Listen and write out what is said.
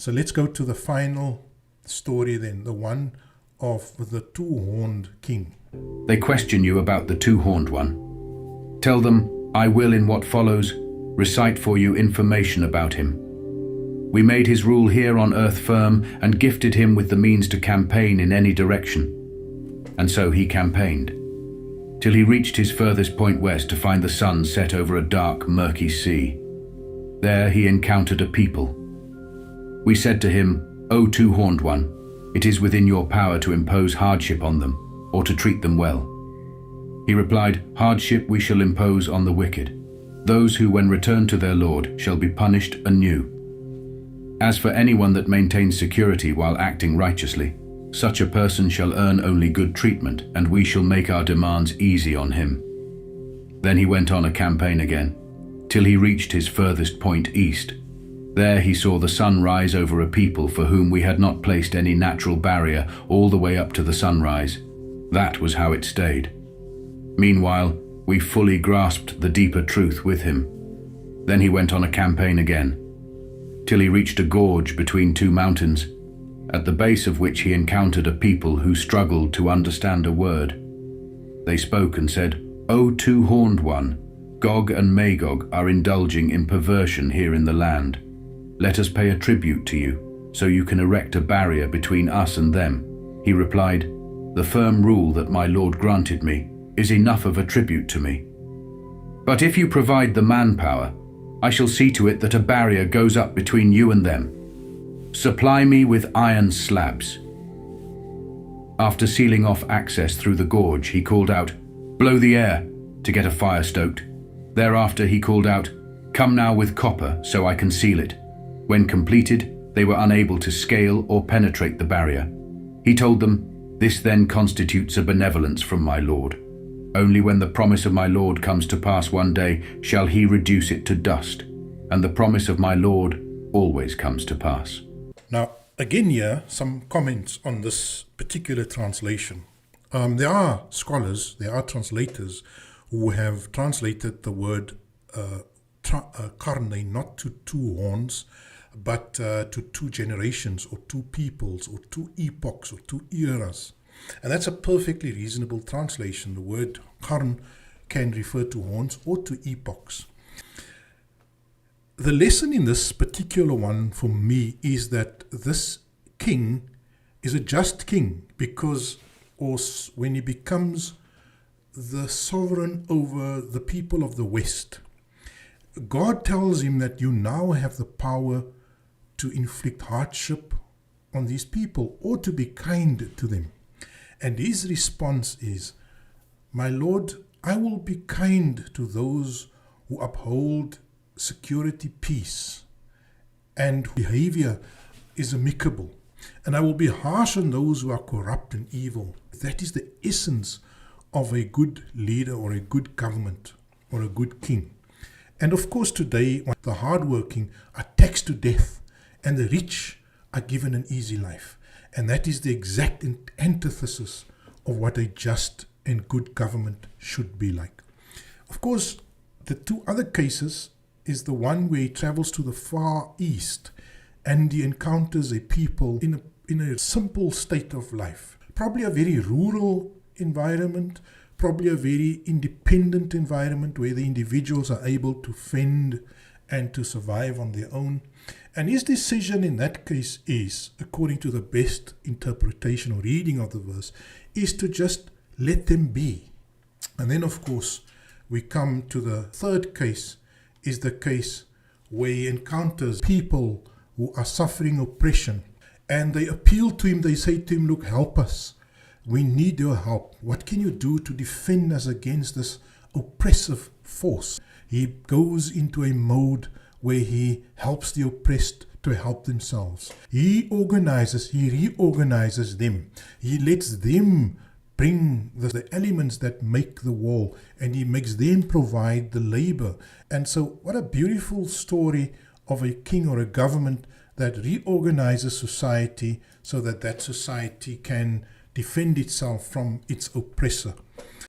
So let's go to the final story then, the one of the two-horned king. They question you about the two-horned one. Tell them, I will in what follows recite for you information about him. We made his rule here on earth firm and gifted him with the means to campaign in any direction. And so he campaigned, till he reached his furthest point west to find the sun set over a dark, murky sea. There he encountered a people. We said to him, O two-horned one, it is within your power to impose hardship on them, or to treat them well. He replied, hardship we shall impose on the wicked. Those who, when returned to their Lord, shall be punished anew. As for anyone that maintains security while acting righteously, such a person shall earn only good treatment, and we shall make our demands easy on him. Then he went on a campaign again, till he reached his furthest point east. There he saw the sun rise over a people for whom we had not placed any natural barrier all the way up to the sunrise. That was how it stayed. Meanwhile, we fully grasped the deeper truth with him. Then he went on a campaign again, till he reached a gorge between two mountains, at the base of which he encountered a people who struggled to understand a word. They spoke and said, O two-horned one, Gog and Magog are indulging in perversion here in the land. Let us pay a tribute to you, so you can erect a barrier between us and them. He replied, the firm rule that my Lord granted me is enough of a tribute to me. But if you provide the manpower, I shall see to it that a barrier goes up between you and them. Supply me with iron slabs. After sealing off access through the gorge, he called out, blow the air, to get a fire stoked. Thereafter he called out, come now with copper so I can seal it. When completed, they were unable to scale or penetrate the barrier. He told them, this then constitutes a benevolence from my Lord. Only when the promise of my Lord comes to pass one day shall he reduce it to dust, and the promise of my Lord always comes to pass. Now, again here, some comments on this particular translation. There are scholars, there are translators who have translated the word karnain not to two horns, but to two generations or two peoples or two epochs or two eras. And that's a perfectly reasonable translation. The word qarn can refer to horns or to epochs. The lesson in this particular one for me is that this king is a just king because when he becomes the sovereign over the people of the West, God tells him that you now have the power to inflict hardship on these people or to be kind to them. And his response is, my Lord, I will be kind to those who uphold security, peace, and behavior is amicable. And I will be harsh on those who are corrupt and evil. That is the essence of a good leader or a good government or a good king. And of course today, the hardworking are taxed to death and the rich are given an easy life. And that is the exact antithesis of what a just and good government should be like. Of course, the two other cases is the one where he travels to the far east and he encounters a people in a simple state of life. Probably a very rural environment, probably a very independent environment where the individuals are able to fend and to survive on their own. And his decision in that case is, according to the best interpretation or reading of the verse, is to just let them be. And then of course we come to the third case, is the case where he encounters people who are suffering oppression and they appeal to him, they say to him, look, help us. We need your help. What can you do to defend us against this oppressive force? He goes into a mode where he helps the oppressed to help themselves. He reorganizes them. He lets them bring the elements that make the wall, and he makes them provide the labor. And so what a beautiful story of a king or a government that reorganizes society so that that society can defend itself from its oppressor.